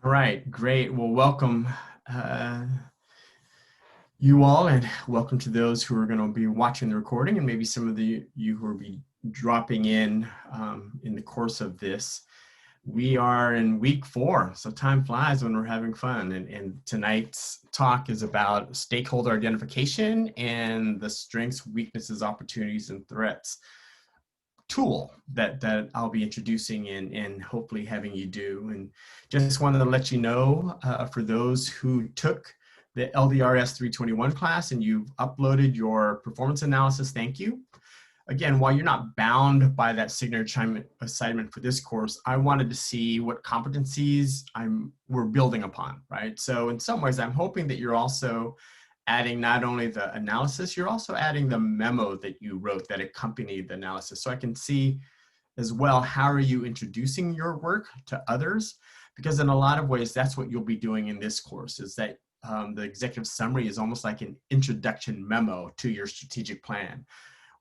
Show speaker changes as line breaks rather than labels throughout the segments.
All right, great. Well, welcome uh, you all, and welcome to those who are going to be watching the recording, and maybe some of you who will be dropping in the course of this. We are in week 4, so time flies when we're having fun. And tonight's talk is about stakeholder identification and the strengths, weaknesses, opportunities, and threats tool that I'll be introducing and hopefully having you do. And just wanted to let you know, for those who took the LDRS 321 class and you've uploaded your performance analysis, thank you. Again, while you're not bound by that signature assignment for this course, I wanted to see what competencies we're building upon, right? So in some ways, I'm hoping that you're also adding not only the analysis, you're also adding the memo that you wrote that accompanied the analysis. So I can see as well, how are you introducing your work to others? Because in a lot of ways, that's what you'll be doing in this course, is that the executive summary is almost like an introduction memo to your strategic plan.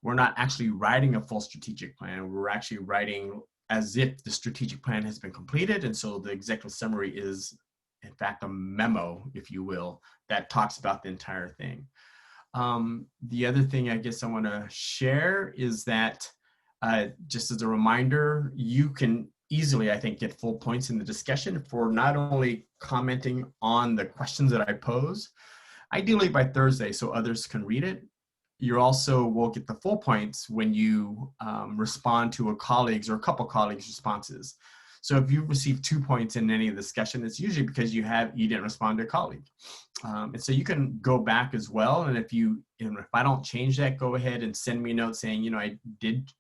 We're not actually writing a full strategic plan. We're actually writing as if the strategic plan has been completed. And so the executive summary is, in fact, a memo, if you will, that talks about the entire thing. The other thing I guess I want to share is that just as a reminder, you can easily, I think, get full points in the discussion for not only commenting on the questions that I pose, ideally by Thursday so others can read it. You also will get the full points when you respond to a colleague's or a couple colleagues' responses. So if you receive 2 points in any discussion, it's usually because you didn't respond to a colleague. And so you can go back as well. And if I don't change that, go ahead and send me a note saying, I did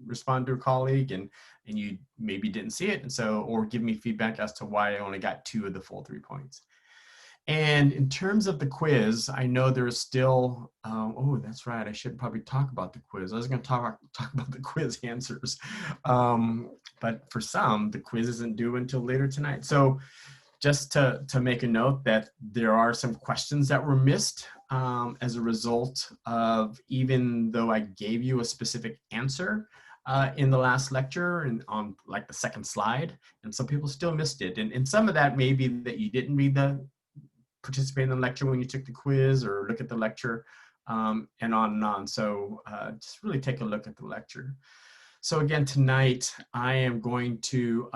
respond to a colleague and you maybe didn't see it. And so, or give me feedback as to why I only got 2 of the full 3 points. And in terms of the quiz, I know there's still, oh, that's right, I should probably talk about the quiz. I was going to talk about the quiz answers. But for some, the quiz isn't due until later tonight. So just to make a note that there are some questions that were missed as a result of, even though I gave you a specific answer in the last lecture and on like the second slide, and some people still missed it. And some of that may be that you didn't participate in the lecture when you took the quiz or look at the lecture, and on and on. So just really take a look at the lecture. So again, tonight I am going to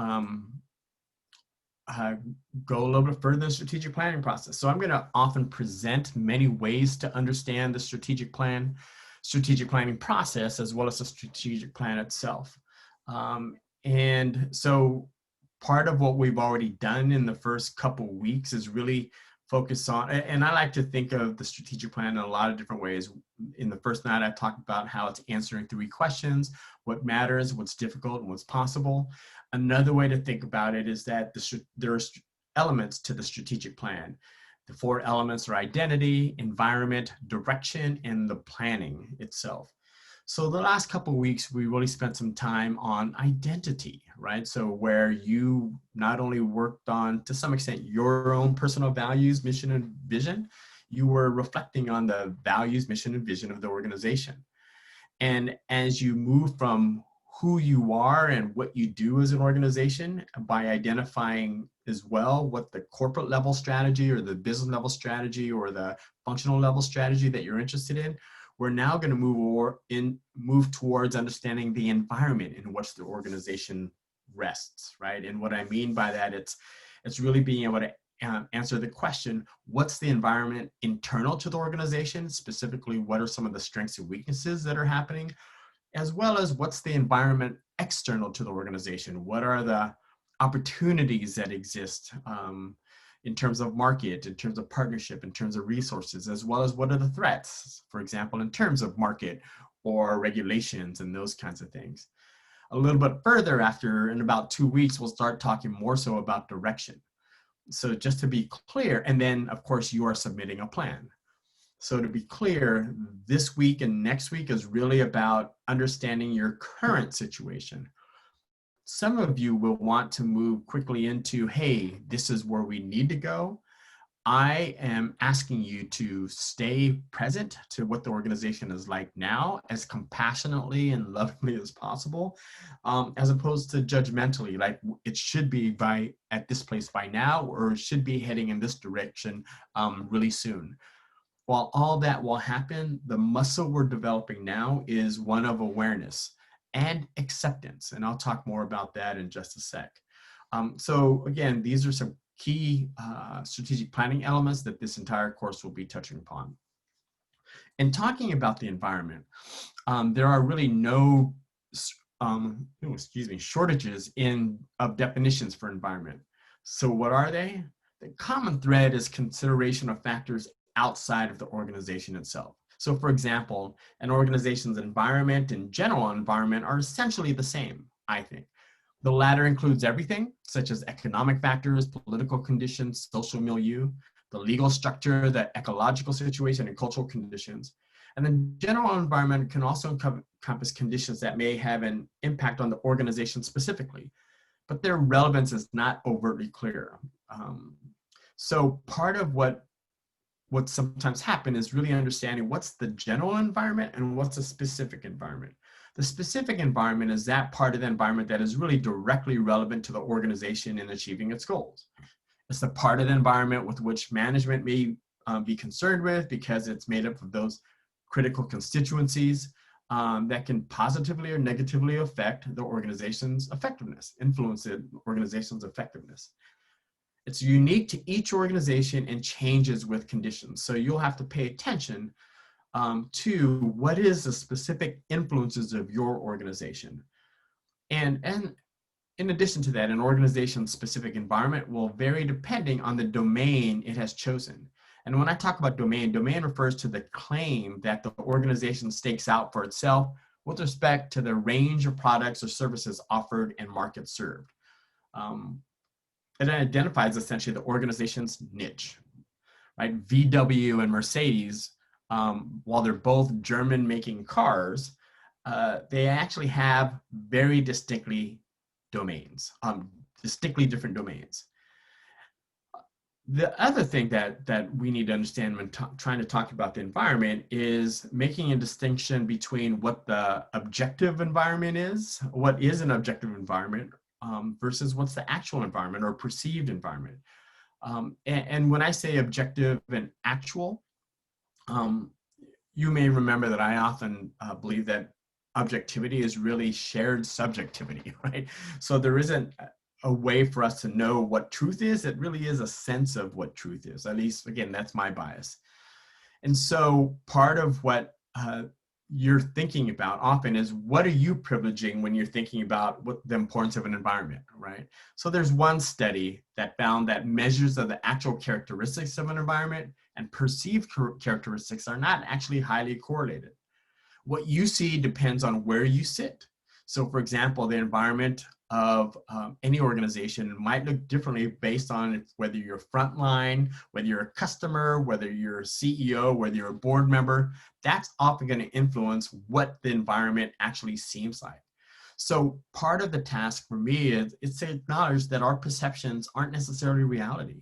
go a little bit further in the strategic planning process. So I'm going to often present many ways to understand the strategic planning process, as well as the strategic plan itself. And so part of what we've already done in the first couple weeks is really focus on, and I like to think of the strategic plan in a lot of different ways. In the first night, I talked about how it's answering 3 questions: what matters, what's difficult, and what's possible. Another way to think about it is that there are elements to the strategic plan. The 4 elements are identity, environment, direction, and the planning itself. So the last couple of weeks, we really spent some time on identity, right? So where you not only worked on, to some extent, your own personal values, mission, and vision, you were reflecting on the values, mission, and vision of the organization. And as you move from who you are and what you do as an organization, by identifying as well what the corporate level strategy or the business level strategy or the functional level strategy that you're interested in, we're now going to move towards understanding the environment in which the organization rests, right? And what I mean by that, it's really being able to answer the question, what's the environment internal to the organization? Specifically, what are some of the strengths and weaknesses that are happening? As well as what's the environment external to the organization? What are the opportunities that exist in terms of market, in terms of partnership, in terms of resources, as well as what are the threats, for example, in terms of market or regulations and those kinds of things. A little bit further after, in about 2 weeks, we'll start talking more so about direction. So just to be clear, and then of course you are submitting a plan. So to be clear, this week and next week is really about understanding your current situation. Some of you will want to move quickly into, hey, this is where we need to go. I am asking you to stay present to what the organization is like now, as compassionately and lovingly as possible, as opposed to judgmentally, like it should be by at this place by now, or it should be heading in this direction really soon. While all that will happen, the muscle we're developing now is one of awareness and acceptance. And I'll talk more about that in just a sec. So again, these are some key strategic planning elements that this entire course will be touching upon. In talking about the environment, there are really no shortages of definitions for environment. So what are they? The common thread is consideration of factors outside of the organization itself. So for example, an organization's environment and general environment are essentially the same, I think. The latter includes everything, such as economic factors, political conditions, social milieu, the legal structure, the ecological situation, and cultural conditions. And the general environment can also encompass conditions that may have an impact on the organization specifically, but their relevance is not overtly clear. So part of what sometimes happens is really understanding what's the general environment and what's a specific environment. The specific environment is that part of the environment that is really directly relevant to the organization in achieving its goals. It's the part of the environment with which management may be concerned with, because it's made up of those critical constituencies that can positively or negatively affect the organization's effectiveness, influence the organization's effectiveness. It's unique to each organization and changes with conditions. So you'll have to pay attention to what is the specific influences of your organization. And in addition to that, an organization's specific environment will vary depending on the domain it has chosen. And when I talk about domain refers to the claim that the organization stakes out for itself with respect to the range of products or services offered and markets served. It identifies essentially the organization's niche, right? VW and Mercedes, while they're both German-making cars, they actually have very distinctly domains, distinctly different domains. The other thing that we need to understand when trying to talk about the environment is making a distinction between what the objective environment is, what is an objective environment, versus what's the actual environment or perceived environment. And when I say objective and actual, you may remember that I often believe that objectivity is really shared subjectivity, right? So there isn't a way for us to know what truth is. It really is a sense of what truth is. At least, again, that's my bias. And so part of what you're thinking about often is, what are you privileging when you're thinking about what the importance of an environment, right? So there's one study that found that measures of the actual characteristics of an environment and perceived characteristics are not actually highly correlated. What you see depends on where you sit. So for example, the environment of any organization might look differently based on whether you're frontline, whether you're a customer, whether you're a CEO, whether you're a board member. That's often going to influence what the environment actually seems like. So part of the task for me is to acknowledge that our perceptions aren't necessarily reality,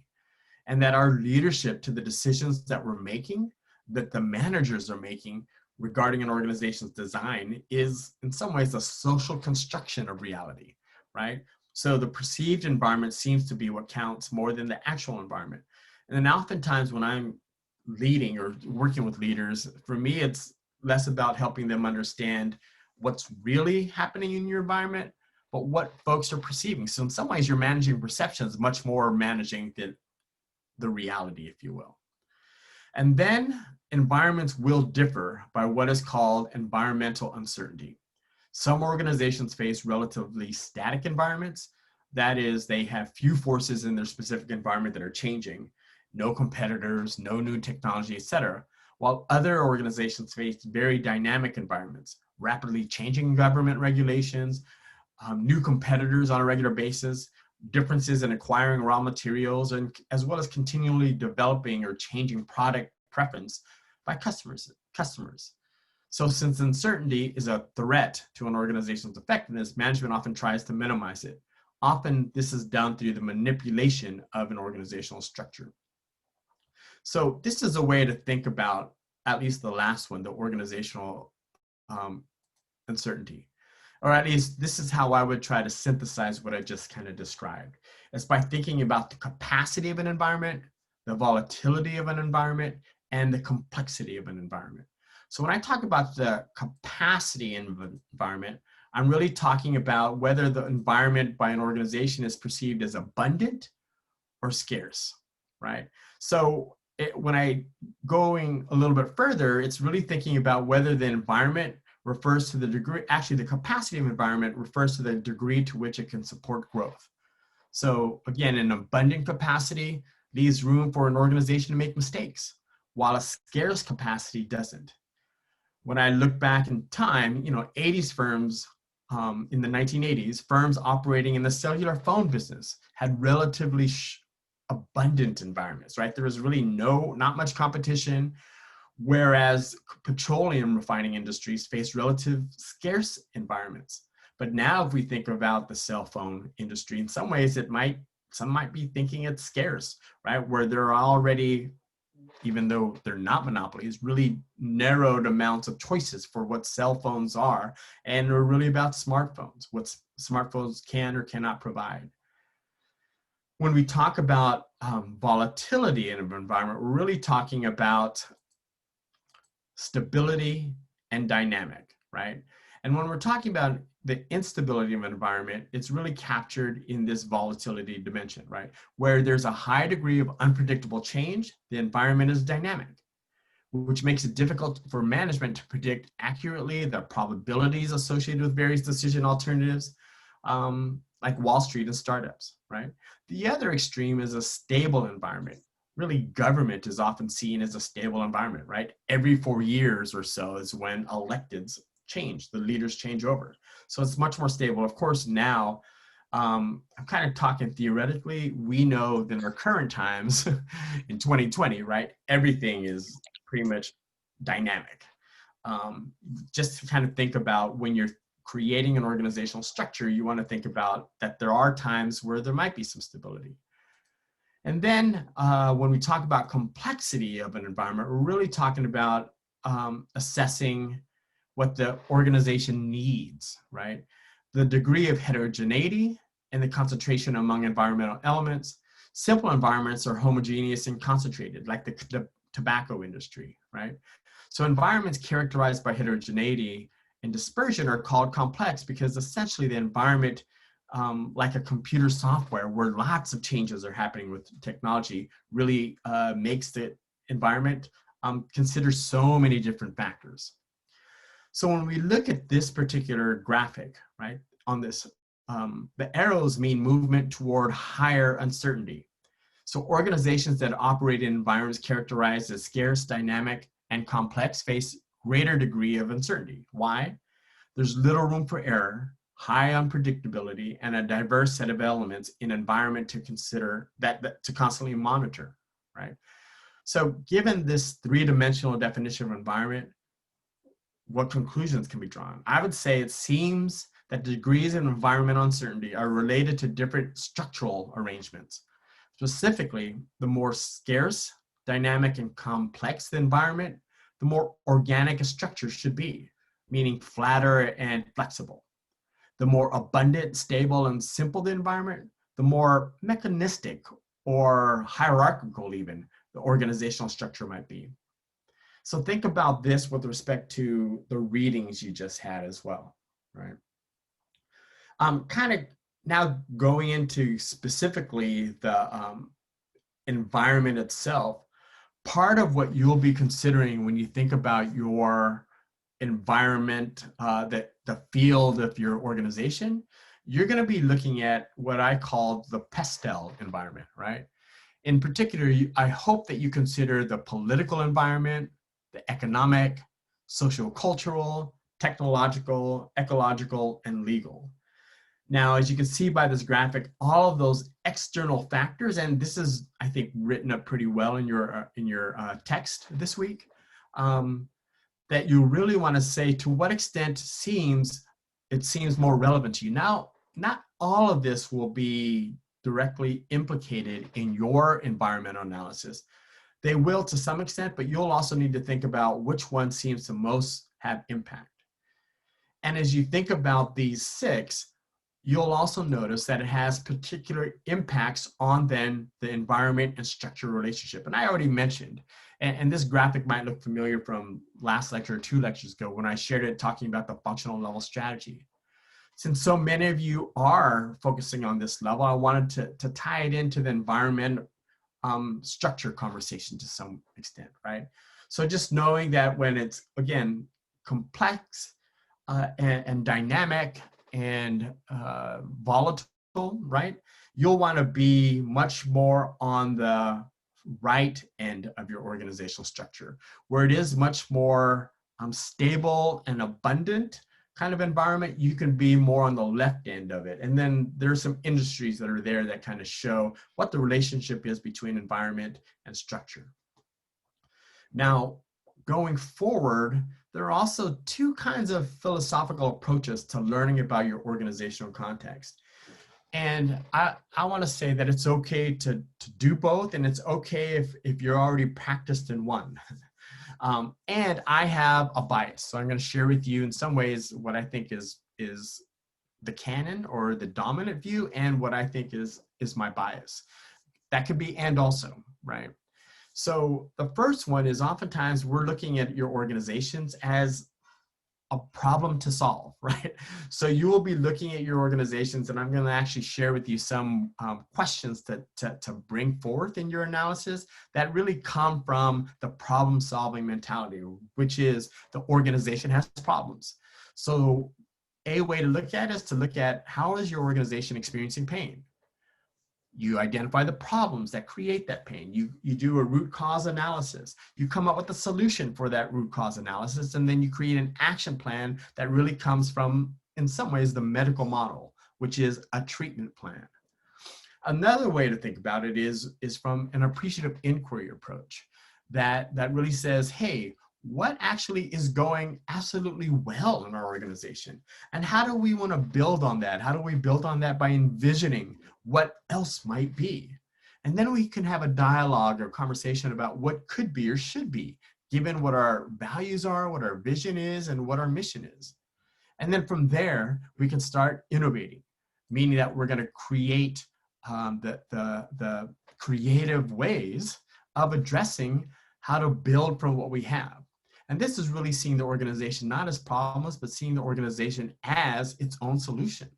and that our leadership to the decisions that we're making, that the managers are making regarding an organization's design, is in some ways a social construction of reality, right? So the perceived environment seems to be what counts more than the actual environment. And then oftentimes when I'm leading or working with leaders, for me, it's less about helping them understand what's really happening in your environment, but what folks are perceiving. So in some ways, you're managing perceptions, much more managing the reality, if you will. And then environments will differ by what is called environmental uncertainty. Some organizations face relatively static environments. That is, they have few forces in their specific environment that are changing, no competitors, no new technology, etc. While other organizations face very dynamic environments, rapidly changing government regulations, new competitors on a regular basis, differences in acquiring raw materials, and as well as continually developing or changing product preference by customers. So since uncertainty is a threat to an organization's effectiveness, management often tries to minimize it. Often this is done through the manipulation of an organizational structure. So this is a way to think about at least the last one, the organizational uncertainty. Or at least this is how I would try to synthesize what I just kind of described. It's by thinking about the capacity of an environment, the volatility of an environment, and the complexity of an environment. So when I talk about the capacity in an environment, I'm really talking about whether the environment by an organization is perceived as abundant or scarce, right? So when I going a little bit further, it's really thinking about whether the environment refers to the degree, actually the capacity of environment refers to the degree to which it can support growth. So again, an abundant capacity leaves room for an organization to make mistakes, while a scarce capacity doesn't. When I look back in time, 80s firms, in the 1980s, firms operating in the cellular phone business had relatively abundant environments, right? There was really not much competition, whereas petroleum refining industries face relative scarce environments. But now if we think about the cell phone industry, in some ways some might be thinking it's scarce, right? Where there are already, even though they're not monopolies, really narrowed amounts of choices for what cell phones are, and they're really about smartphones, what smartphones can or cannot provide. When we talk about volatility in an environment, we're really talking about stability and dynamic, right? And when we're talking about the instability of an environment, it's really captured in this volatility dimension, right? Where there's a high degree of unpredictable change, the environment is dynamic, which makes it difficult for management to predict accurately the probabilities associated with various decision alternatives, like Wall Street and startups, right? The other extreme is a stable environment. Really, government is often seen as a stable environment, right? Every 4 years or so is when electeds change, the leaders change over. So it's much more stable. Of course, now, I'm kind of talking theoretically, we know that in our current times, in 2020, right, everything is pretty much dynamic. Just to kind of think about when you're creating an organizational structure, you want to think about that there are times where there might be some stability. And then when we talk about complexity of an environment, we're really talking about assessing what the organization needs, right? The degree of heterogeneity and the concentration among environmental elements. Simple environments are homogeneous and concentrated, like the tobacco industry, right? So environments characterized by heterogeneity and dispersion are called complex because essentially the environment, like a computer software where lots of changes are happening with technology, really makes the environment consider so many different factors. So when we look at this particular graphic, right, on this, the arrows mean movement toward higher uncertainty. So organizations that operate in environments characterized as scarce, dynamic, and complex face greater degree of uncertainty. Why? There's little room for error, high unpredictability, and a diverse set of elements in environment to consider, that to constantly monitor, right? So given this three-dimensional definition of environment, what conclusions can be drawn? I would say it seems that degrees of environmental uncertainty are related to different structural arrangements. Specifically, the more scarce, dynamic, and complex the environment, the more organic a structure should be, meaning flatter and flexible. The more abundant, stable, and simple the environment, the more mechanistic or hierarchical even the organizational structure might be. So think about this with respect to the readings you just had as well, right? Kind of now going into specifically the environment itself, part of what you'll be considering when you think about your environment, the field of your organization, you're going to be looking at what I call the PESTEL environment, right? In particular, I hope that you consider the political environment, the economic, socio-cultural, technological, ecological, and legal. Now, as you can see by this graphic, all of those external factors, and this is, I think, written up pretty well in your text this week, that you really want to say to what extent it seems more relevant to you. Now, not all of this will be directly implicated in your environmental analysis, They will to some extent, but you'll also need to think about which one seems to most have impact. And as you think about these 6, you'll also notice that it has particular impacts on then the environment and structure relationship. And I already mentioned, and this graphic might look familiar from last lecture or 2 lectures ago when I shared it talking about the functional level strategy. Since so many of you are focusing on this level, I wanted to tie it into the environment structure conversation to some extent, right? So just knowing that when it's, again, complex and dynamic and volatile, right? You'll want to be much more on the right end of your organizational structure, where it is much more stable and abundant kind of environment. You can be more on the left end of it. And then there's some industries that are there that kind of show what the relationship is between environment and structure. Now, going forward, there are also 2 kinds of philosophical approaches to learning about your organizational context. And I want to say that it's okay to do both, and it's okay if you're already practiced in one. And I have a bias. So I'm going to share with you in some ways what I think is the canon or the dominant view, and what I think is my bias. That could be and also, right? So the first one is oftentimes we're looking at your organizations as a problem to solve, right? So you will be looking at your organizations, and I'm going to actually share with you some questions to bring forth in your analysis that really come from the problem-solving mentality, which is the organization has problems. So a way to look at it is to look at how is your organization experiencing pain? You identify the problems that create that pain. You do a root cause analysis. You come up with a solution for that root cause analysis, and then you create an action plan that really comes from, in some ways, the medical model, which is a treatment plan. Another way to think about it is from an appreciative inquiry approach that really says, hey, what actually is going absolutely well in our organization? And how do we want to build on that? How do we build on that by envisioning what else might be? And then we can have a dialogue or conversation about what could be or should be, given what our values are, what our vision is, and what our mission is. And then from there, we can start innovating, meaning that we're going to create the creative ways of addressing how to build from what we have. And this is really seeing the organization not as problems, but seeing the organization as its own solution,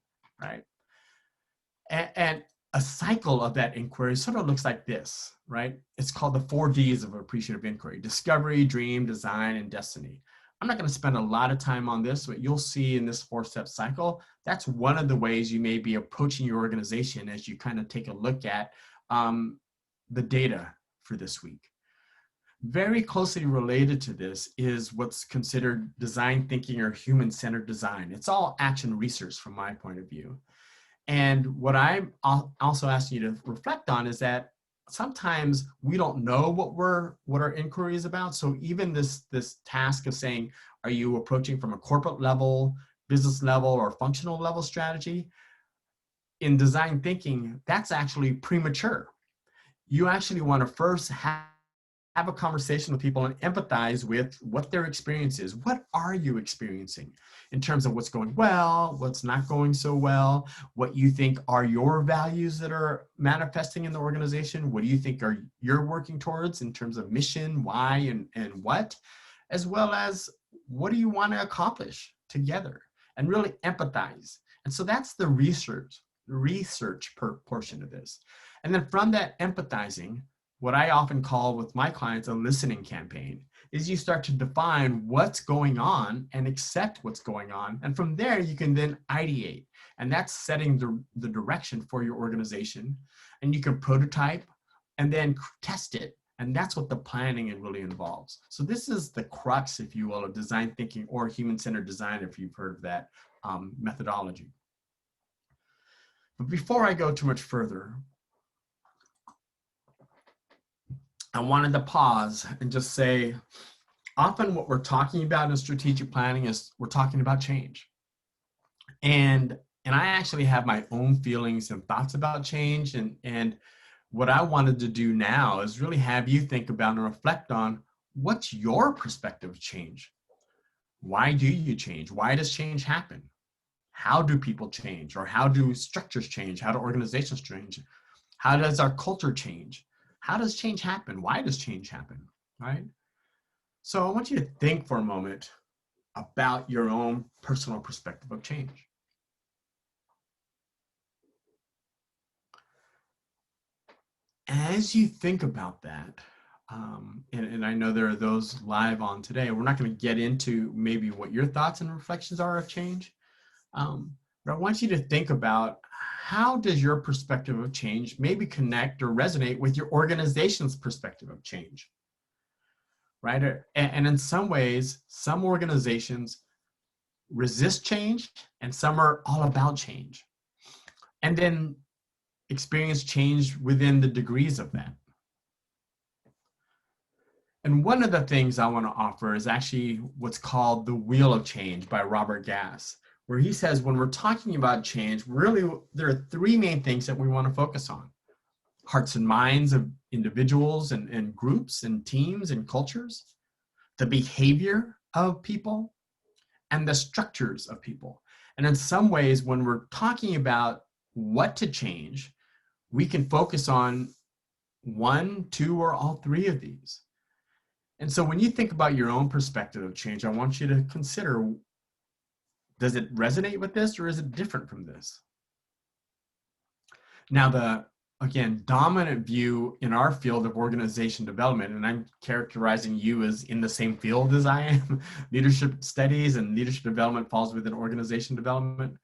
right? And a cycle of that inquiry sort of looks like this, right? It's called the 4 Ds of appreciative inquiry: discovery, dream, design, and destiny. I'm not going to spend a lot of time on this, but you'll see in this 4-step cycle, that's one of the ways you may be approaching your organization as you kind of take a look at the data for this week. Very closely related to this is what's considered design thinking or human-centered design. It's all action research from my point of view. And what I'm also asking you to reflect on is that sometimes we don't know what our inquiry is about. So even this task of saying, are you approaching from a corporate level, business level, or functional level strategy? In design thinking, that's actually premature. You actually want to first have a conversation with people and empathize with what their experience is. What are you experiencing in terms of what's going well, what's not going so well, what you think are your values that are manifesting in the organization, what do you think you're working towards in terms of mission, why, and what, as well as what do you want to accomplish together, and really empathize. And so that's the research portion of this. And then from that empathizing, what I often call with my clients a listening campaign, is you start to define what's going on and accept what's going on. And from there, you can then ideate. And that's setting the direction for your organization. And you can prototype and then test it. And that's what the planning really involves. So this is the crux, if you will, of design thinking or human-centered design, if you've heard of that methodology. But before I go too much further, I wanted to pause and just say, often what we're talking about in strategic planning is we're talking about change. And I actually have my own feelings and thoughts about change. And what I wanted to do now is really have you think about and reflect on what's your perspective of change. Why do you change? Why does change happen? How do people change? Or how do structures change? How do organizations change? How does our culture change? How does change happen? Why does change happen? Right? So I want you to think for a moment about your own personal perspective of change. As you think about that, and I know there are those live on today, we're not going to get into maybe what your thoughts and reflections are of change, but I want you to think about how does your perspective of change maybe connect or resonate with your organization's perspective of change, right? And in some ways, some organizations resist change and some are all about change. And then experience change within the degrees of that. And one of the things I want to offer is actually what's called the Wheel of Change by Robert Gass, where he says when we're talking about change, really there are three main things that we want to focus on: hearts and minds of individuals and groups and teams and cultures, the behavior of people, and the structures of people. And in some ways, when we're talking about what to change, we can focus on one, two, or all three of these. And so when you think about your own perspective of change, I want you to consider, does it resonate with this or is it different from this? Now, the, again, dominant view in our field of organization development, and I'm characterizing you as in the same field as I am, leadership studies and leadership development falls within organization development.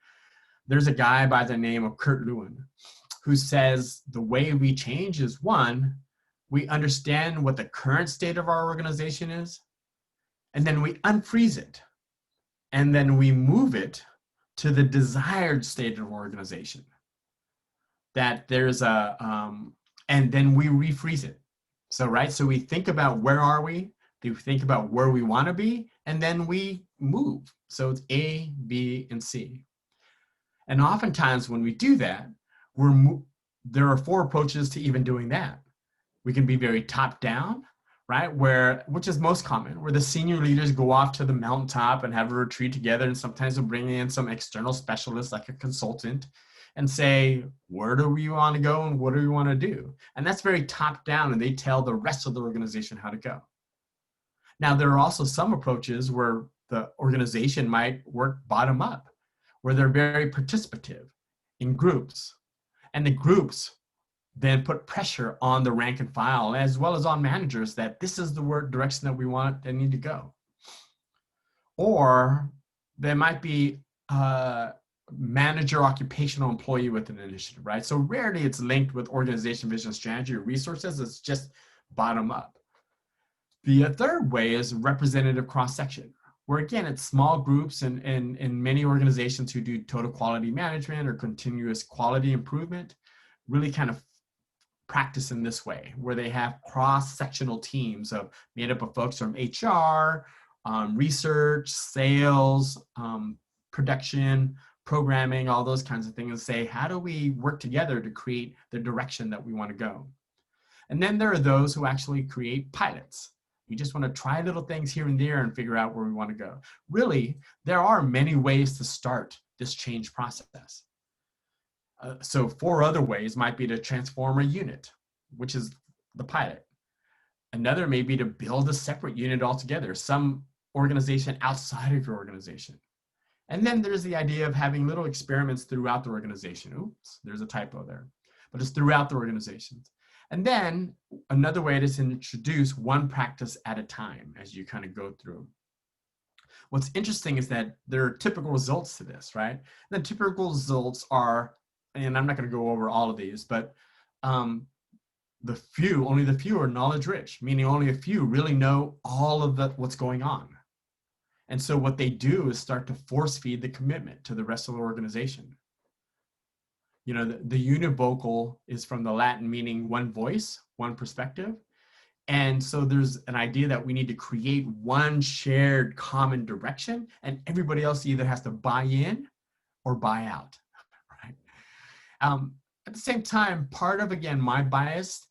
There's a guy by the name of Kurt Lewin who says the way we change is, one, we understand what the current state of our organization is, and then we unfreeze it, and then we move it to the desired state of organization. That there's a, and then we refreeze it. So, right, so we think about where are we think about where we want to be, and then we move. So it's A, B, and C. And oftentimes when we do that, there are four approaches to even doing that. We can be very top down, right? Which is most common, where the senior leaders go off to the mountaintop and have a retreat together, and sometimes they'll bring in some external specialist like a consultant and say, where do we want to go and what do we want to do? And that's very top down, and they tell the rest of the organization how to go. Now, there are also some approaches where the organization might work bottom up, where they're very participative in groups, and the groups then put pressure on the rank and file as well as on managers that this is the direction that we want and need to go. Or there might be a manager occupational employee with an initiative, right? So rarely it's linked with organization vision strategy or resources. It's just bottom up. The third way is representative cross-section, where again, it's small groups and many organizations who do total quality management or continuous quality improvement really kind of practice in this way, where they have cross-sectional teams made up of folks from HR, research, sales, production, programming, all those kinds of things, and say, how do we work together to create the direction that we want to go? And then there are those who actually create pilots. We just want to try little things here and there and figure out where we want to go. Really, there are many ways to start this change process. So 4 other ways might be to transform a unit, which is the pilot. Another may be to build a separate unit altogether, some organization outside of your organization. And then there's the idea of having little experiments throughout the organization. Oops, there's a typo there, but it's throughout the organization. And then another way is to introduce one practice at a time as you kind of go through. What's interesting is that there are typical results to this, right? The typical results are, and I'm not going to go over all of these, but only the few are knowledge rich, meaning only a few really know all of what's going on. And so what they do is start to force feed the commitment to the rest of the organization. You know, the univocal is from the Latin meaning one voice, one perspective. And so there's an idea that we need to create one shared common direction, and everybody else either has to buy in or buy out, right? At the same time, part of, again, my bias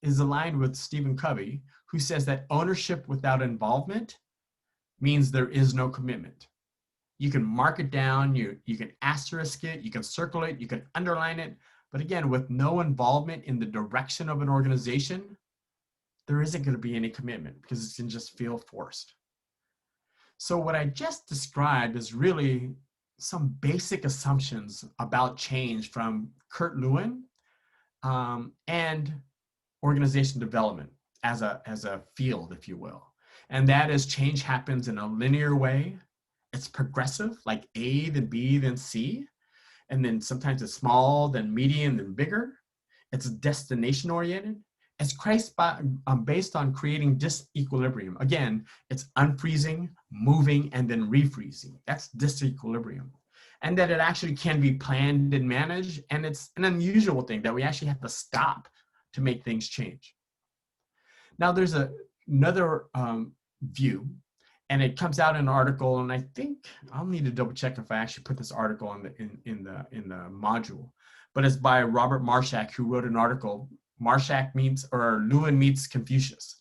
is aligned with Stephen Covey, who says that ownership without involvement means there is no commitment. You can mark it down, you can asterisk it, you can circle it, you can underline it. But again, with no involvement in the direction of an organization, there isn't going to be any commitment because it can just feel forced. So what I just described is really some basic assumptions about change from Kurt Lewin and organization development as a field, if you will. And that is, change happens in a linear way. It's progressive, like A, then B, then C. And then sometimes it's small, then medium, then bigger. It's destination oriented. It's based on creating disequilibrium. Again, it's unfreezing, moving, and then refreezing. That's disequilibrium. And that it actually can be planned and managed. And it's an unusual thing that we actually have to stop to make things change. Now, there's another view, and it comes out in an article, and I think I'll need to double check if I actually put this article in the module, but it's by Robert Marshak, who wrote an article, Lewin meets Confucius.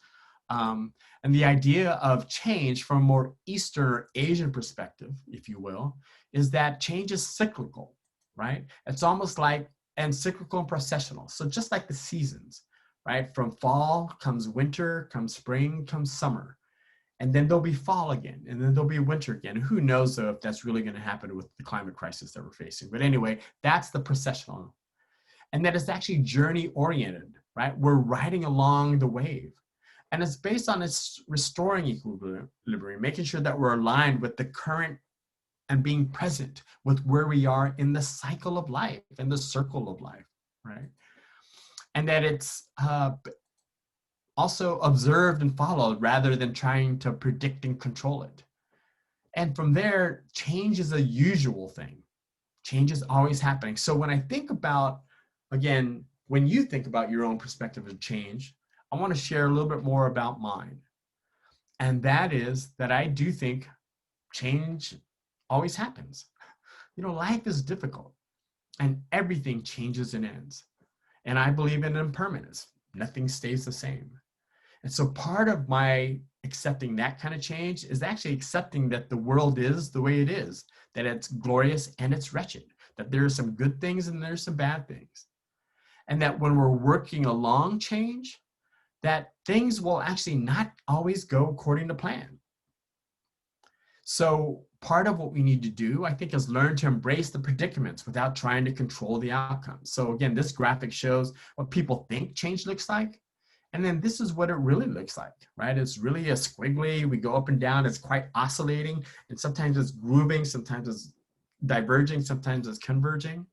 And the idea of change from a more Eastern or Asian perspective, if you will, is that change is cyclical, right? It's almost like, and cyclical and processional. So just like the seasons, right? From fall comes winter, comes spring, comes summer. And then there'll be fall again, and then there'll be winter again. Who knows, though, if that's really going to happen with the climate crisis that we're facing. But anyway, that's the processional. And that it's actually journey-oriented, right? We're riding along the wave. And it's based on its restoring equilibrium, making sure that we're aligned with the current and being present with where we are in the cycle of life, in the circle of life, right? And that it's also observed and followed rather than trying to predict and control it. And from there, change is a usual thing. Change is always happening. So when I think about, again, when you think about your own perspective of change, I want to share a little bit more about mine. And that is that I do think change always happens. You know, life is difficult and everything changes and ends. And I believe in impermanence. Nothing stays the same. And so part of my accepting that kind of change is actually accepting that the world is the way it is, that it's glorious and it's wretched, that there are some good things and there's some bad things. And that when we're working along change, that things will actually not always go according to plan. So part of what we need to do, I think, is learn to embrace the predicaments without trying to control the outcomes. So again, this graphic shows what people think change looks like. And then this is what it really looks like, right? It's really a squiggly, we go up and down, it's quite oscillating, and sometimes it's grooving, sometimes it's diverging, sometimes it's converging.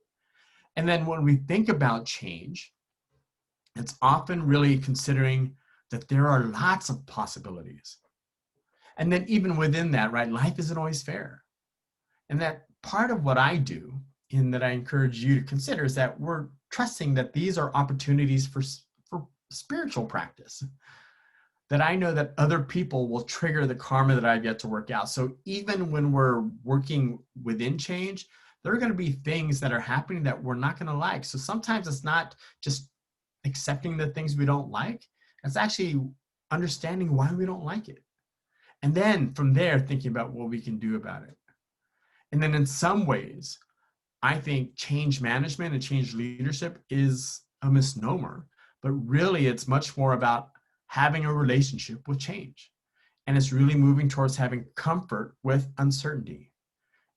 And then when we think about change, it's often really considering that there are lots of possibilities. And then even within that, right, life isn't always fair. And that part of what I do, and that I encourage you to consider, is that we're trusting that these are opportunities for spiritual practice, that I know that other people will trigger the karma that I get to work out. So even when we're working within change, there are going to be things that are happening that we're not going to like. So sometimes it's not just accepting the things we don't like, it's actually understanding why we don't like it. And then from there, thinking about what we can do about it. And then in some ways, I think change management and change leadership is a misnomer, but really it's much more about having a relationship with change. And it's really moving towards having comfort with uncertainty.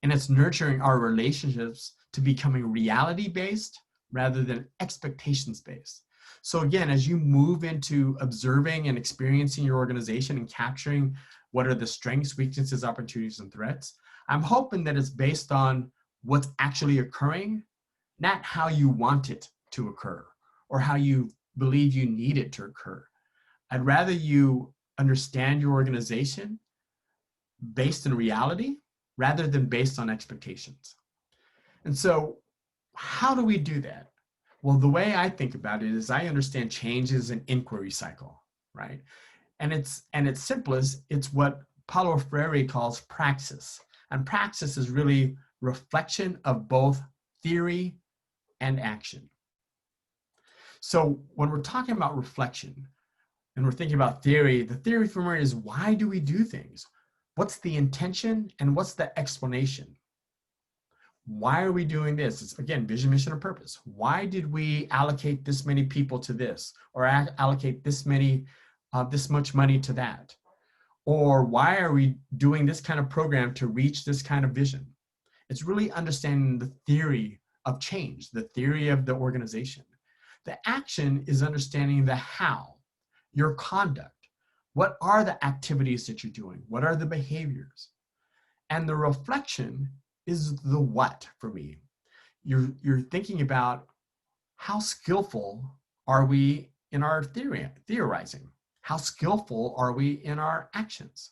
And it's nurturing our relationships to becoming reality-based rather than expectations-based. So again, as you move into observing and experiencing your organization and capturing what are the strengths, weaknesses, opportunities, and threats, I'm hoping that it's based on what's actually occurring, not how you want it to occur or how you believe you need it to occur. I'd rather you understand your organization based in reality rather than based on expectations. And so how do we do that? Well, the way I think about it is I understand change is an inquiry cycle, right? And its simplest, it's what Paulo Freire calls praxis. And praxis is really reflection of both theory and action. So when we're talking about reflection and we're thinking about theory, the theory for me is, why do we do things? What's the intention and what's the explanation? Why are we doing this? It's, again, vision, mission, and purpose. Why did we allocate this many people to this, or allocate this much money to that? Or why are we doing this kind of program to reach this kind of vision? It's really understanding the theory of change, the theory of the organization. The action is understanding the how, your conduct. What are the activities that you're doing? What are the behaviors? And the reflection is the what for me. You're thinking about, how skillful are we in our theorizing? How skillful are we in our actions?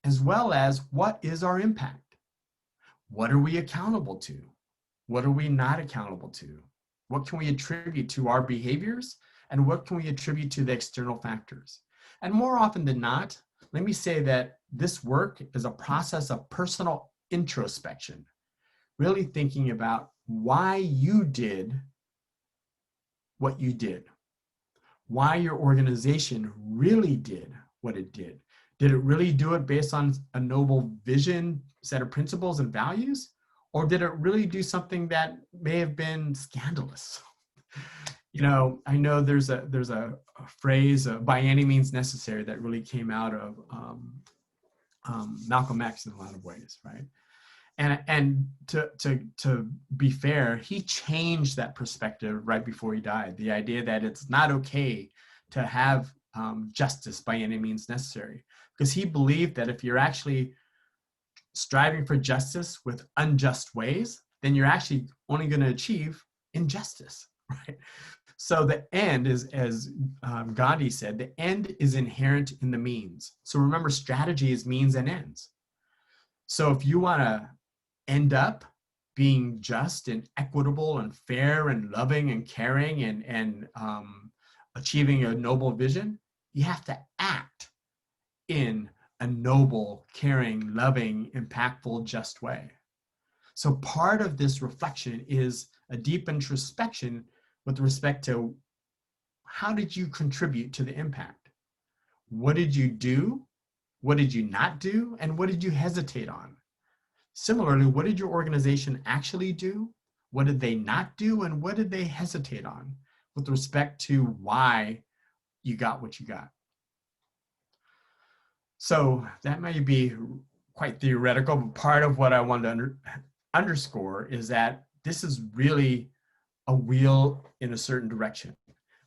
As well as, what is our impact? What are we accountable to? What are we not accountable to? What can we attribute to our behaviors? And what can we attribute to the external factors? And more often than not, let me say that this work is a process of personal introspection, really thinking about why you did what you did, why your organization really did what it did. Did it really do it based on a noble vision, set of principles and values? Or did it really do something that may have been scandalous? You know, I know there's a phrase, by any means necessary, that really came out of Malcolm X in a lot of ways, right? And to be fair, he changed that perspective right before he died. The idea that it's not okay to have justice by any means necessary, because he believed that if you're actually striving for justice with unjust ways, then you're actually only going to achieve injustice, right? So the end is, as Gandhi said, the end is inherent in the means. So remember, strategy is means and ends. So if you want to end up being just and equitable and fair and loving and caring and achieving a noble vision, you have to act in a noble, caring, loving, impactful, just way. So part of this reflection is a deep introspection with respect to, how did you contribute to the impact? What did you do? What did you not do? And what did you hesitate on? Similarly, what did your organization actually do? What did they not do? And what did they hesitate on with respect to why you got what you got? So that may be quite theoretical, but part of what I want to underscore is that this is really a wheel in a certain direction.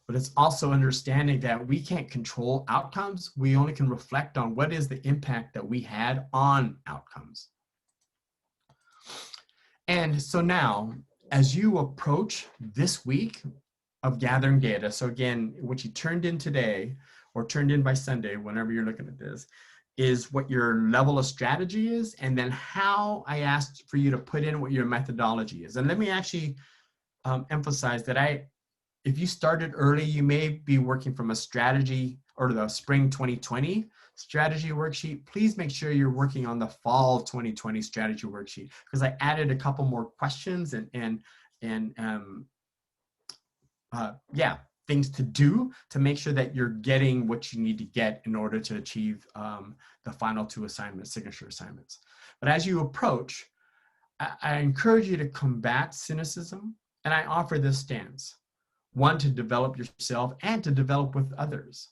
But it's also understanding that we can't control outcomes. We only can reflect on what is the impact that we had on outcomes. And so now, as you approach this week of gathering data, so again, what you turned in today or turned in by Sunday, whenever you're looking at this, is what your level of strategy is, and then how I asked for you to put in what your methodology is. And let me actually emphasize that if you started early, you may be working from a strategy or the spring 2020 strategy worksheet. Please make sure you're working on the fall 2020 strategy worksheet, because I added a couple more questions and things to do to make sure that you're getting what you need to get in order to achieve the final 2 assignments, signature assignments. But as you approach, I encourage you to combat cynicism, and I offer this stance. One, to develop yourself and to develop with others.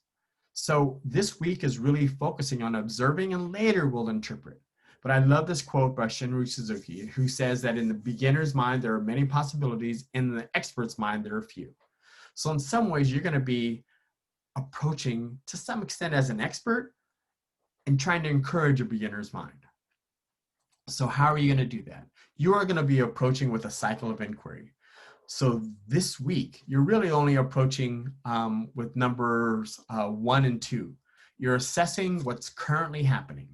So this week is really focusing on observing, and later we'll interpret. But I love this quote by Shinru Suzuki, who says that in the beginner's mind, there are many possibilities. In the expert's mind, there are few. So in some ways, you're going to be approaching to some extent as an expert and trying to encourage a beginner's mind. So how are you going to do that? You are going to be approaching with a cycle of inquiry. So this week, you're really only approaching with numbers 1 and 2. You're assessing what's currently happening.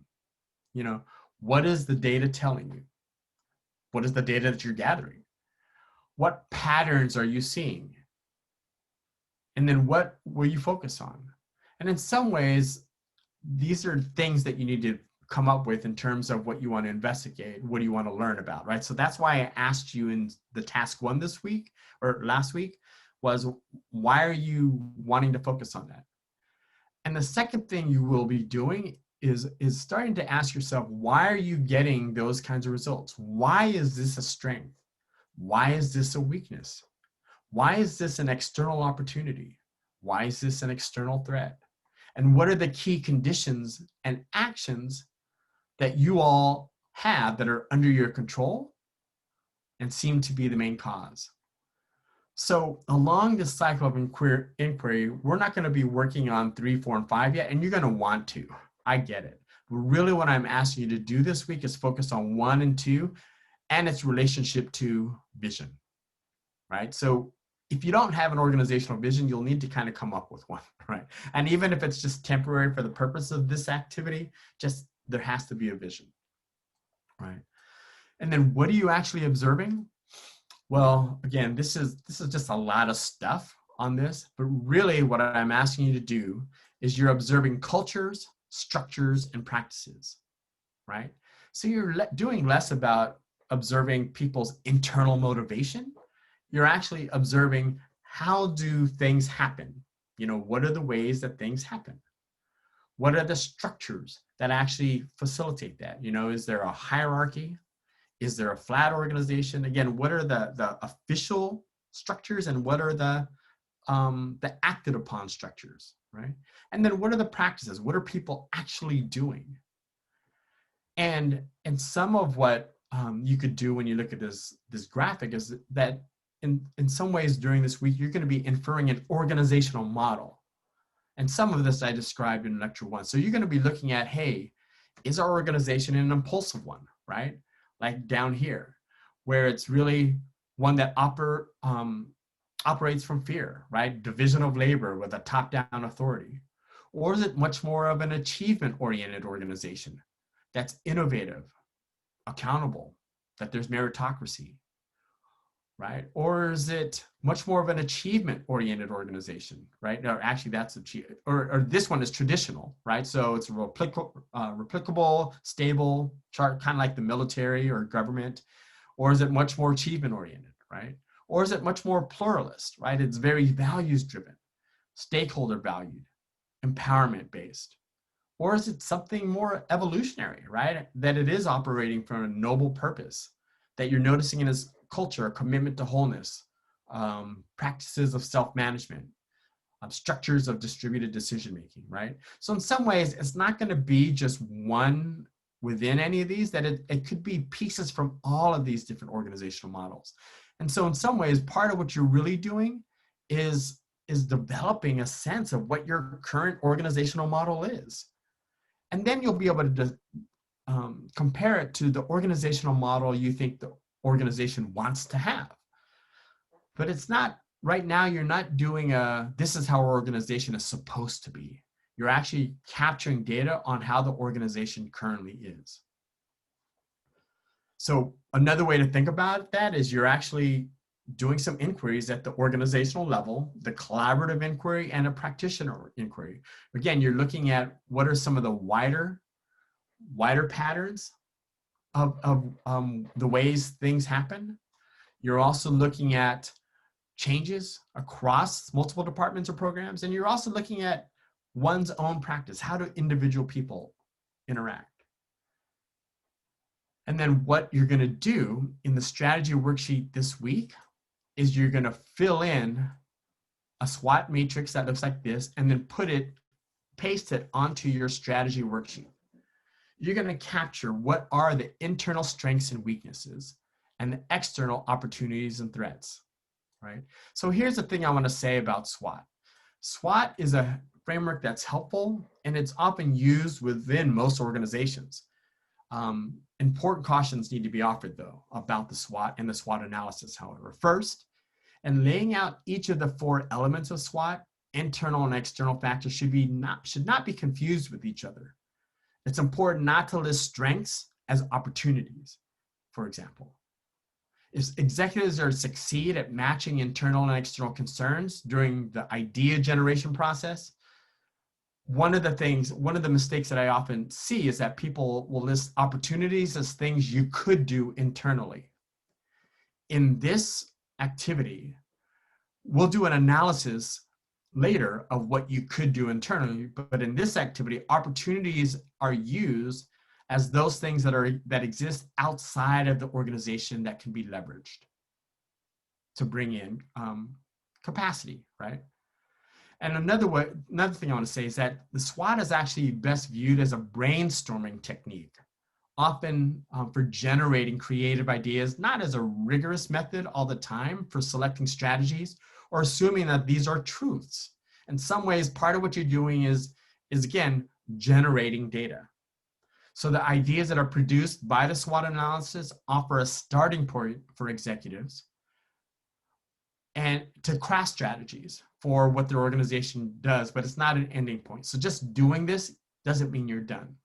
You know, what is the data telling you? What is the data that you're gathering? What patterns are you seeing? And then what will you focus on? And in some ways, these are things that you need to come up with in terms of what you want to investigate, what do you want to learn about, right? So that's why I asked you in the task 1 this week or last week, was, why are you wanting to focus on that? And the second thing you will be doing is starting to ask yourself, why are you getting those kinds of results? Why is this a strength? Why is this a weakness? Why is this an external opportunity? Why is this an external threat? And what are the key conditions and actions that you all have that are under your control and seem to be the main cause? So along this cycle of inquiry, we're not going to be working on 3, 4, and 5 yet, and you're going to want to. I get it. But really what I'm asking you to do this week is focus on 1 and 2 and its relationship to vision, right? So if you don't have an organizational vision, you'll need to kind of come up with one, right? And even if it's just temporary for the purpose of this activity, just there has to be a vision, right? And then what are you actually observing? Well, again, this is just a lot of stuff on this, but really what I'm asking you to do is you're observing cultures, structures, and practices, right? So you're doing less about observing people's internal motivation. You're actually observing, how do things happen? You know, what are the ways that things happen? What are the structures that actually facilitate that? You know, is there a hierarchy? Is there a flat organization? Again, what are the official structures and what are the acted upon structures, right? And then what are the practices? What are people actually doing? And some of what you could do when you look at this graphic is that in some ways during this week, you're going to be inferring an organizational model. And some of this I described in lecture 1. So you're going to be looking at, hey, is our organization an impulsive one, right? Like down here, where it's really one that operates from fear, right? Division of labor with a top-down authority. Or is it much more of an achievement-oriented organization that's innovative, accountable, that there's meritocracy, right? Or is it much more of an achievement-oriented organization, right? Or actually that's or this one is traditional, right? So it's replicable, stable, chart, kind of like the military or government. Or is it much more achievement-oriented, right? Or is it much more pluralist, right? It's very values-driven, stakeholder valued, empowerment-based. Or is it something more evolutionary, right? That it is operating from a noble purpose, that you're noticing in its culture, a commitment to wholeness, practices of self-management, structures of distributed decision-making, right? So in some ways, it's not going to be just one within any of these, that it could be pieces from all of these different organizational models. And so in some ways, part of what you're really doing is developing a sense of what your current organizational model is. And then you'll be able to compare it to the organizational model you think the organization wants to have. But it's not, right now, you're not doing this is how our organization is supposed to be. You're actually capturing data on how the organization currently is. So another way to think about that is you're actually doing some inquiries at the organizational level, the collaborative inquiry and a practitioner inquiry. Again, you're looking at what are some of the wider patterns of the ways things happen. You're also looking at changes across multiple departments or programs, and you're also looking at one's own practice. How do individual people interact? And then what you're going to do in the strategy worksheet this week is you're going to fill in a SWOT matrix that looks like this, and then paste it onto your strategy worksheet. You're going to capture what are the internal strengths and weaknesses and the external opportunities and threats, right? So here's the thing I want to say about SWOT. SWOT is a framework that's helpful, and it's often used within most organizations. Important cautions need to be offered, though, about the SWOT and the SWOT analysis, however. First, in laying out each of the 4 elements of SWOT, internal and external factors should not be confused with each other. It's important not to list strengths as opportunities, for example. If executives are succeed at matching internal and external concerns during the idea generation process, one of the mistakes that I often see is that people will list opportunities as things you could do internally. In this activity, we'll do an analysis later of what you could do internally, but in this activity, opportunities are used as those things that exist outside of the organization that can be leveraged to bring in capacity, right? And another thing I want to say is that the SWOT is actually best viewed as a brainstorming technique, often for generating creative ideas, not as a rigorous method all the time for selecting strategies or assuming that these are truths. In some ways, part of what you're doing is again, generating data. So the ideas that are produced by the SWOT analysis offer a starting point for executives and to craft strategies for what their organization does, but it's not an ending point. So just doing this doesn't mean you're done.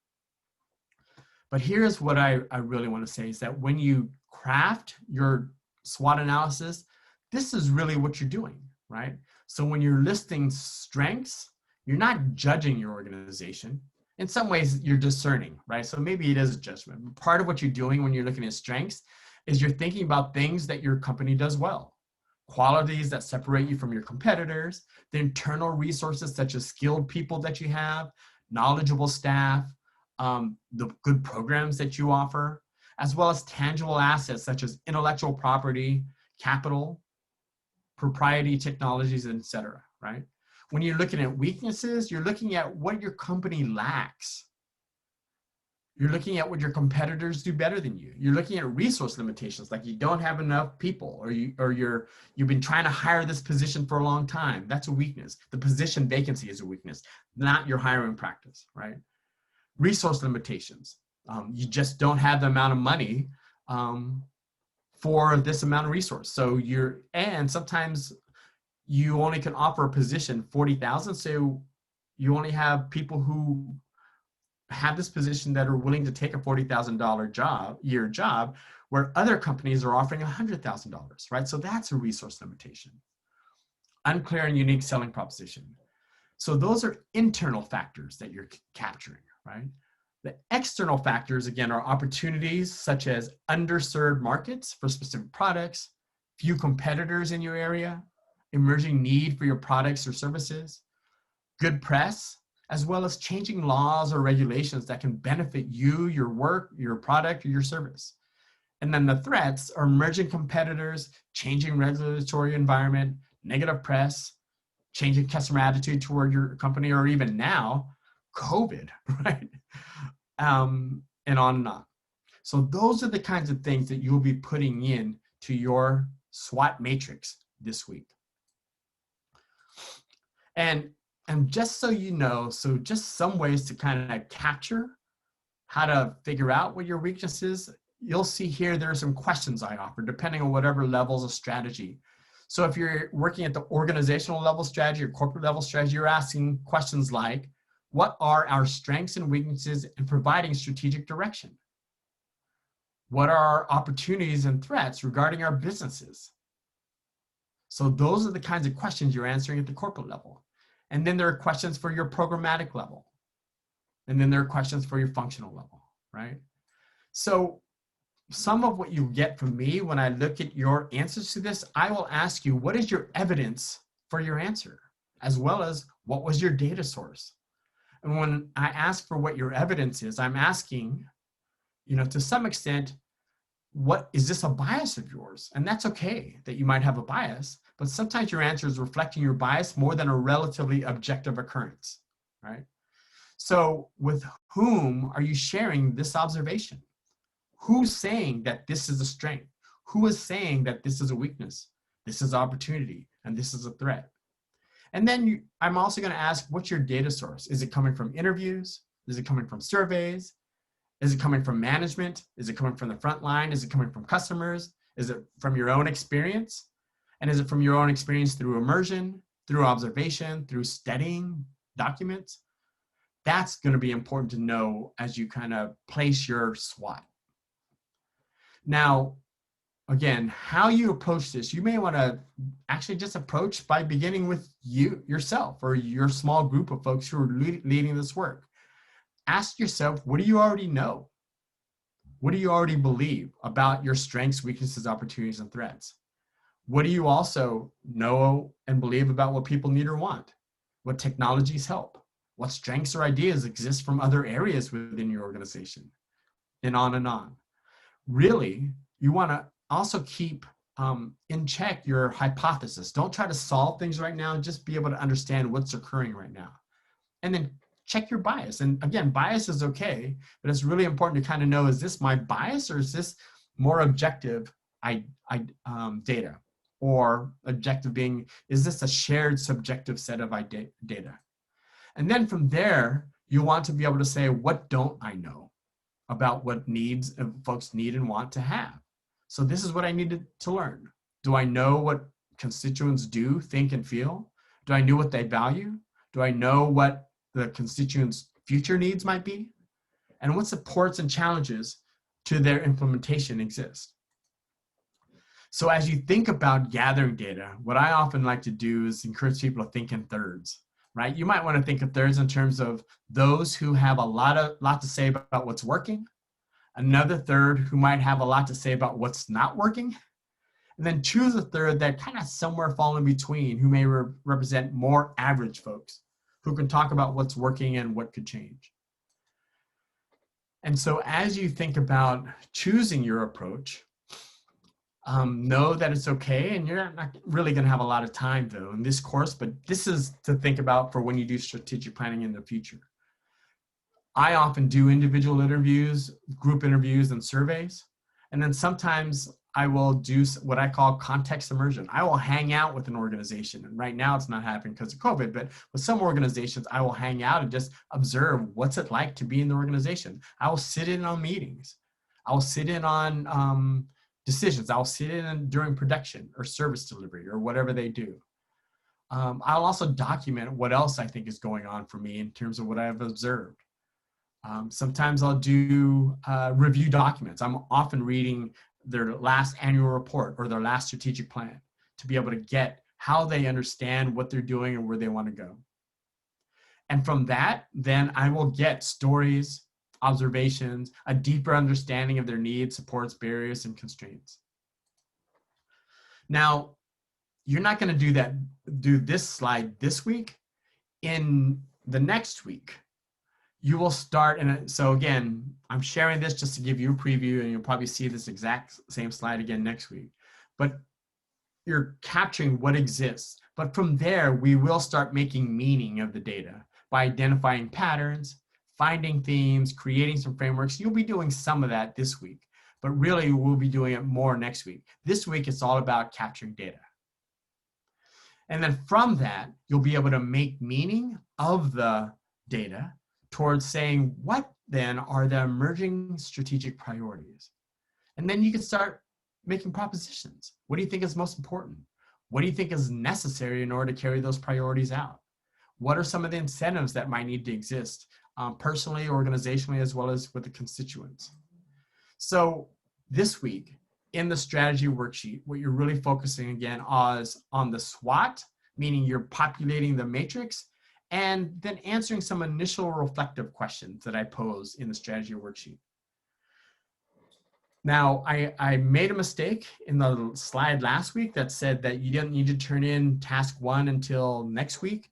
But here's what I really want to say is that when you craft your SWOT analysis, this is really what you're doing, right? So when you're listing strengths, you're not judging your organization. In some ways, you're discerning, right? So maybe it is a judgment. Part of what you're doing when you're looking at strengths is you're thinking about things that your company does well, qualities that separate you from your competitors, the internal resources such as skilled people that you have, knowledgeable staff, the good programs that you offer, as well as tangible assets such as intellectual property, capital, proprietary technologies, etc., right? When you're looking at weaknesses, you're looking at what your company lacks. You're looking at what your competitors do better than you. You're looking at resource limitations, like you don't have enough people, or you've been trying to hire this position for a long time. That's a weakness. The position vacancy is a weakness, not your hiring practice, right? Resource limitations. You just don't have the amount of money for this amount of resource. So and sometimes you only can offer a position 40,000. So you only have people who have this position that are willing to take a $40,000 year job, where other companies are offering $100,000, right? So that's a resource limitation. Unclear and unique selling proposition. So those are internal factors that you're capturing, right? The external factors, again, are opportunities such as underserved markets for specific products, few competitors in your area, emerging need for your products or services, good press, as well as changing laws or regulations that can benefit you, your work, your product, or your service. And then the threats are emerging competitors, changing regulatory environment, negative press, changing customer attitude toward your company, or even now, COVID, right? And on and on. So those are the kinds of things that you'll be putting in to your SWOT matrix this week. And just so you know, so just some ways to kind of capture how to figure out what your weakness is. You'll see here, there are some questions I offer depending on whatever levels of strategy. So if you're working at the organizational level strategy or corporate level strategy, you're asking questions like, what are our strengths and weaknesses in providing strategic direction? What are our opportunities and threats regarding our businesses? So those are the kinds of questions you're answering at the corporate level. And then there are questions for your programmatic level. And then there are questions for your functional level, right? So some of what you get from me when I look at your answers to this, I will ask you, what is your evidence for your answer? As well as, what was your data source? And when I ask for what your evidence is, I'm asking, to some extent, what is this a bias of yours? And that's okay that you might have a bias, but sometimes your answer is reflecting your bias more than a relatively objective occurrence, right? So with whom are you sharing this observation? Who's saying that this is a strength? Who is saying that this is a weakness? This is opportunity, and this is a threat. And then I'm also going to ask, what's your data source? Is it coming from interviews? Is it coming from surveys? Is it coming from management? Is it coming from the front line? Is it coming from customers? Is it from your own experience? And is it from your own experience through immersion, through observation, through studying documents? That's going to be important to know as you kind of place your SWOT. Now, again, how you approach this, you may want to actually just approach by beginning with yourself or your small group of folks who are leading this work. Ask yourself, what do you already know? What do you already believe about your strengths, weaknesses, opportunities, and threats? What do you also know and believe about what people need or want? What technologies help? What strengths or ideas exist from other areas within your organization? And on and on. Really, you want to also keep in check your hypothesis. Don't try to solve things right now, just be able to understand what's occurring right now. And then check your bias. And again, bias is okay, but it's really important to kind of know, is this my bias or is this more objective data? Or objective being, is this a shared subjective set of data? And then from there, you want to be able to say, what don't I know about what needs folks need and want to have? So this is what I needed to learn. Do I know what constituents do, think, and feel? Do I know what they value? Do I know what the constituents' future needs might be? And what supports and challenges to their implementation exist? So as you think about gathering data, what I often like to do is encourage people to think in thirds, right? You might want to think of thirds in terms of those who have a lot to say about what's working, another third who might have a lot to say about what's not working, and then choose a third that kind of somewhere fall in between, who may represent more average folks who can talk about what's working and what could change. And so as you think about choosing your approach, know that it's okay, and you're not really going to have a lot of time though in this course, but this is to think about for when you do strategic planning in the future. I often do individual interviews, group interviews, and surveys. And then sometimes I will do what I call context immersion. I will hang out with an organization. And right now it's not happening because of COVID, but with some organizations, I will hang out and just observe what's it like to be in the organization. I will sit in on meetings. I will sit in on decisions. I'll sit in during production or service delivery or whatever they do. I'll also document what else I think is going on for me in terms of what I've observed. Sometimes I'll do review documents. I'm often reading their last annual report or their last strategic plan to be able to get how they understand what they're doing and where they want to go. And from that, then I will get stories, observations, a deeper understanding of their needs, supports, barriers, and constraints. Now, you're not going to do this slide this week. In the next week, you will start, and so again, I'm sharing this just to give you a preview, and you'll probably see this exact same slide again next week. But you're capturing what exists. But from there, we will start making meaning of the data by identifying patterns, finding themes, creating some frameworks. You'll be doing some of that this week, but really we'll be doing it more next week. This week, it's all about capturing data. And then from that, you'll be able to make meaning of the data towards saying, what then are the emerging strategic priorities? And then you can start making propositions. What do you think is most important? What do you think is necessary in order to carry those priorities out? What are some of the incentives that might need to exist personally, organizationally, as well as with the constituents? So this week in the strategy worksheet, what you're really focusing again is on the SWOT, meaning you're populating the matrix, and then answering some initial reflective questions that I pose in the strategy worksheet. Now, I made a mistake in the slide last week that said that you didn't need to turn in task 1 until next week.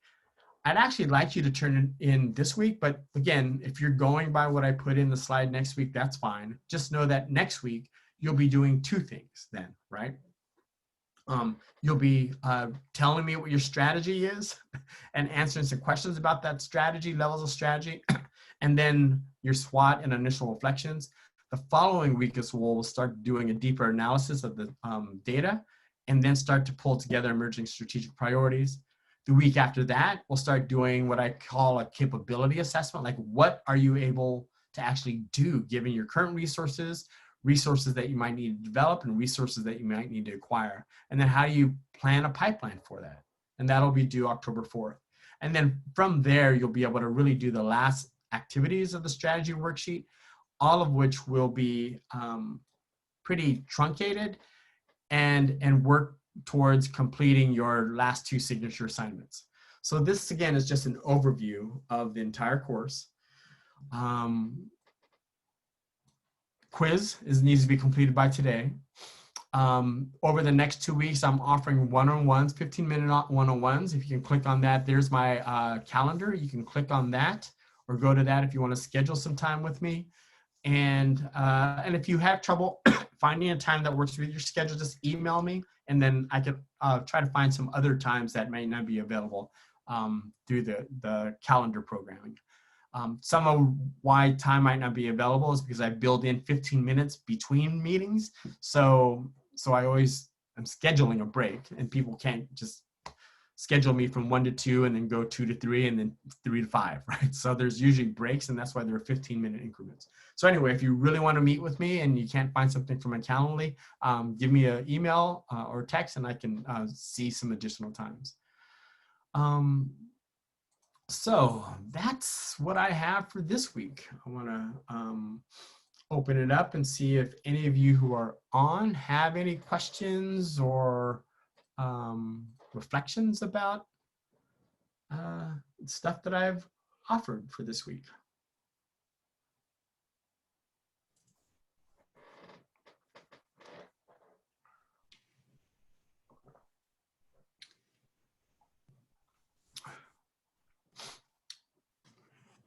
I'd actually like you to turn it in this week, but again, if you're going by what I put in the slide next week, that's fine. Just know that next week, you'll be doing 2 things then, right? You'll be telling me what your strategy is and answering some questions about that strategy, levels of strategy, and then your SWOT and initial reflections. The following week as well, we'll start doing a deeper analysis of the data and then start to pull together emerging strategic priorities. The week after that, we'll start doing what I call a capability assessment, like what are you able to actually do given your current resources that you might need to develop, and resources that you might need to acquire. And then how do you plan a pipeline for that? And that'll be due October 4th. And then from there, you'll be able to really do the last activities of the strategy worksheet, all of which will be pretty truncated and work towards completing your last 2 signature assignments. So this again is just an overview of the entire course. Quiz needs to be completed by today. Over the next 2 weeks, I'm offering one-on-ones, 15-minute one-on-ones. If you can click on that, there's my calendar. You can click on that or go to that if you want to schedule some time with me. And if you have trouble finding a time that works with your schedule, just email me, and then I can try to find some other times that may not be available through the calendar programming. Some of why time might not be available is because I build in 15 minutes between meetings. So I always am scheduling a break, and people can't just schedule me from 1 to 2 and then go 2 to 3 and then 3 to 5, right? So there's usually breaks, and that's why there are 15-minute increments. So anyway, if you really want to meet with me and you can't find something from my Calendly, give me an email or text, and I can see some additional times. So that's what I have for this week. I want to open it up and see if any of you who are on have any questions or reflections about stuff that I've offered for this week.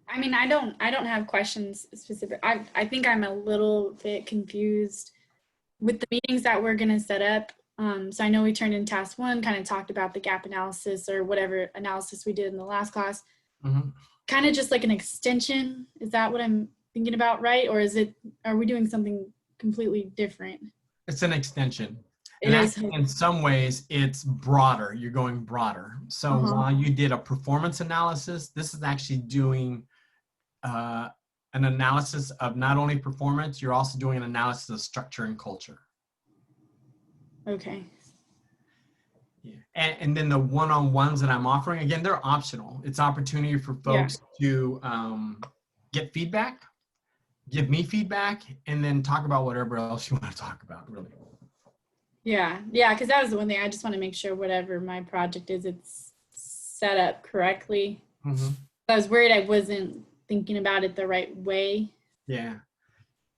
I mean, I don't have questions specific. I think I'm a little bit confused with the meetings that we're going to set up. So I know we turned in task 1, kind of talked about the gap analysis or whatever analysis we did in the last class. Mm-hmm. Kind of just like an extension. Is that what I'm thinking about, right? Or are we doing something completely different?
It's an extension. In some ways, it's broader. You're going broader. So while you did a performance analysis, this is actually doing an analysis of not only performance, you're also doing an analysis of structure and culture.
Okay.
Yeah. And then the one-on-ones that I'm offering, again, they're optional. It's opportunity for folks to get feedback, give me feedback, and then talk about whatever else you want to talk about, really.
Yeah, because that was the one thing. I just want to make sure whatever my project is, it's set up correctly. Mm-hmm. I was worried I wasn't thinking about it the right way.
Yeah,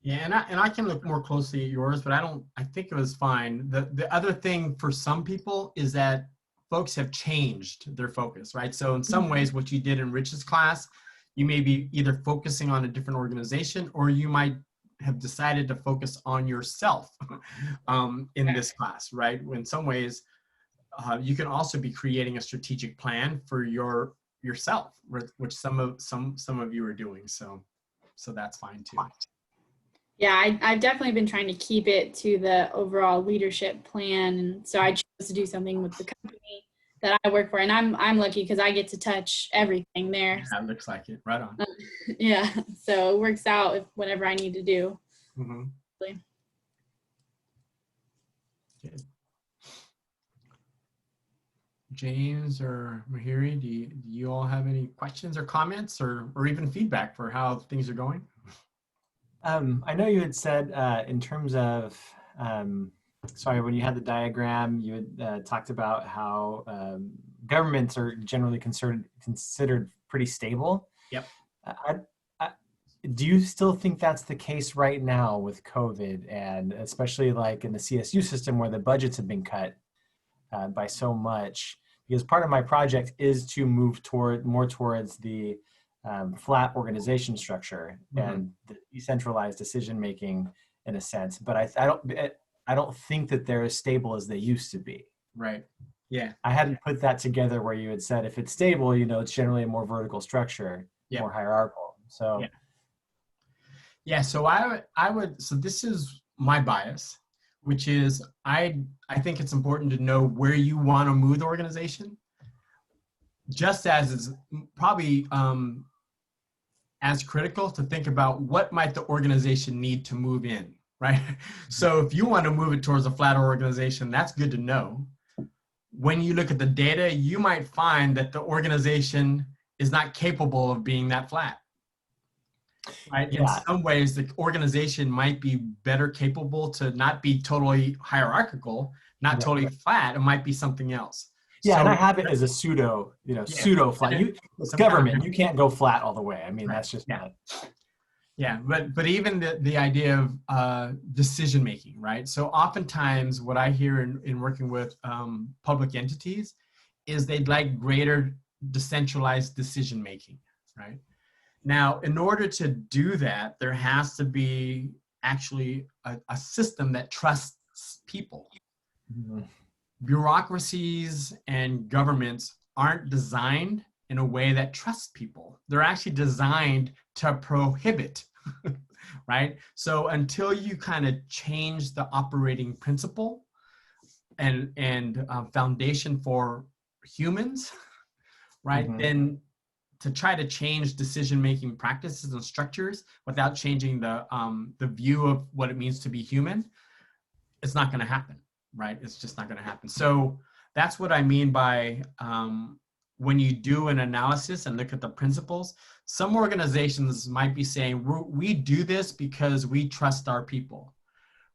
and I can look more closely at yours, but I think it was fine. The other thing for some people is that folks have changed their focus, right? So in some ways, what you did in Rich's class, you may be either focusing on a different organization, or you might have decided to focus on yourself in this class, right? In some ways, you can also be creating a strategic plan for yourself, which some of you are doing. So that's fine too.
Yeah, I've definitely been trying to keep it to the overall leadership plan, and so I chose to do something with the company that I work for, and I'm lucky because I get to touch everything there.
That looks like it. Right on.
Yeah, so it works out with whatever I need to do. Mm-hmm.
Good. James or Mahiri, do you all have any questions or comments or even feedback for how things are going?
I know you had said in terms of, sorry, when you had the diagram, you had talked about how governments are generally considered pretty stable.
Yep.
Do you still think that's the case right now with COVID, and especially like in the CSU system where the budgets have been cut by so much? Because part of my project is to move more towards the flat organization structure and the decentralized decision making in a sense, but I don't think that they're as stable as they used to be.
Right. Yeah.
I hadn't put that together where you had said if it's stable, it's generally a more vertical structure, more hierarchical. So
so I would so this is my bias, which is I think it's important to know where you want to move the organization, just as is probably as critical to think about what might the organization need to move in, right? So if you want to move it towards a flatter organization, that's good to know. When you look at the data, you might find that the organization is not capable of being that flat. Right? In some ways, the organization might be better capable to not be totally hierarchical, not totally flat. It might be something else.
Yeah, and I have it as a pseudo flat. It's government. You can't go flat all the way. I mean, that's just not.
Yeah, but even the idea of decision making, right? So oftentimes what I hear in working with public entities is they'd like greater decentralized decision making, right? Now, in order to do that, there has to be actually a system that trusts people.
Mhm.
Bureaucracies and governments aren't designed in a way that trusts people. They're actually designed to prohibit, right? So until you kind of change the operating principle and foundation for humans, right?
Mhm.
Then to try to change decision-making practices and structures without changing the view of what it means to be human, it's not going to happen, right? It's just not going to happen. So that's what I mean by when you do an analysis and look at the principles, some organizations might be saying, we do this because we trust our people.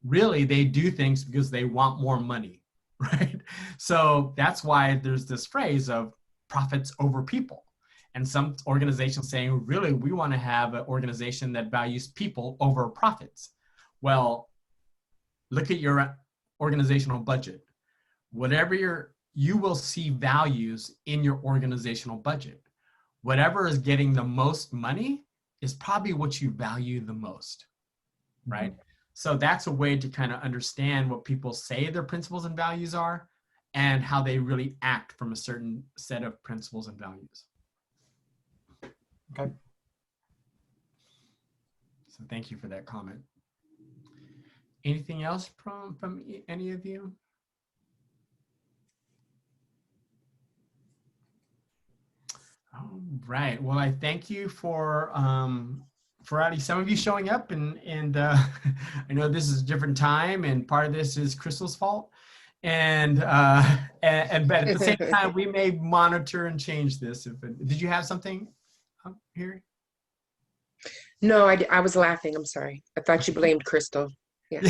Really, they do things because they want more money, right? So that's why there's this phrase of profits over people. And some organizations saying, really, we want to have an organization that values people over profits. Well, look at your organizational budget. Whatever you will see values in your organizational budget. Whatever is getting the most money is probably what you value the most, right?
Mhm.
So that's a way to kind of understand what people say their principles and values are and how they really act from a certain set of principles and values.
Okay.
So thank you for that comment. Anything else from any of you? All right. Well, I thank you for at least some of you showing up, and I know this is a different time, and part of this is Crystal's fault, and but at the same time, we may monitor and change this. Did you have something up here?
No, I was laughing. I'm sorry. I thought you blamed Crystal. Yeah.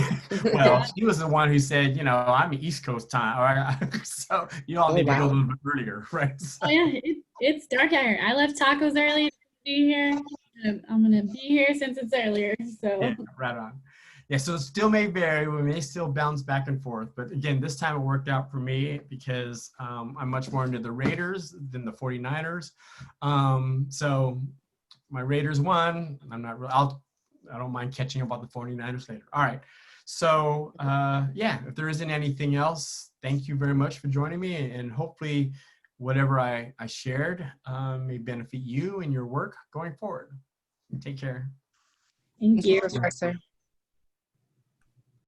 Well, she was the one who said, you know, I'm East Coast time, all right? So you all
Oh,
need to go a
wow.
little bit earlier, right? So,
Oh yeah, it's dark out here. I left tacos early to be here. I'm gonna be here since it's earlier. So
yeah, right on. Yeah, so it still may vary. We may still bounce back and forth. But again, this time it worked out for me because I'm much more into the Raiders than the 49ers. So my Raiders won. I'm not really, I don't mind catching up on the 49ers later. All right. So yeah, if there isn't anything else, thank you very much for joining me. And hopefully whatever I shared may benefit you in your work going forward. Take care.
thank you.
Professor.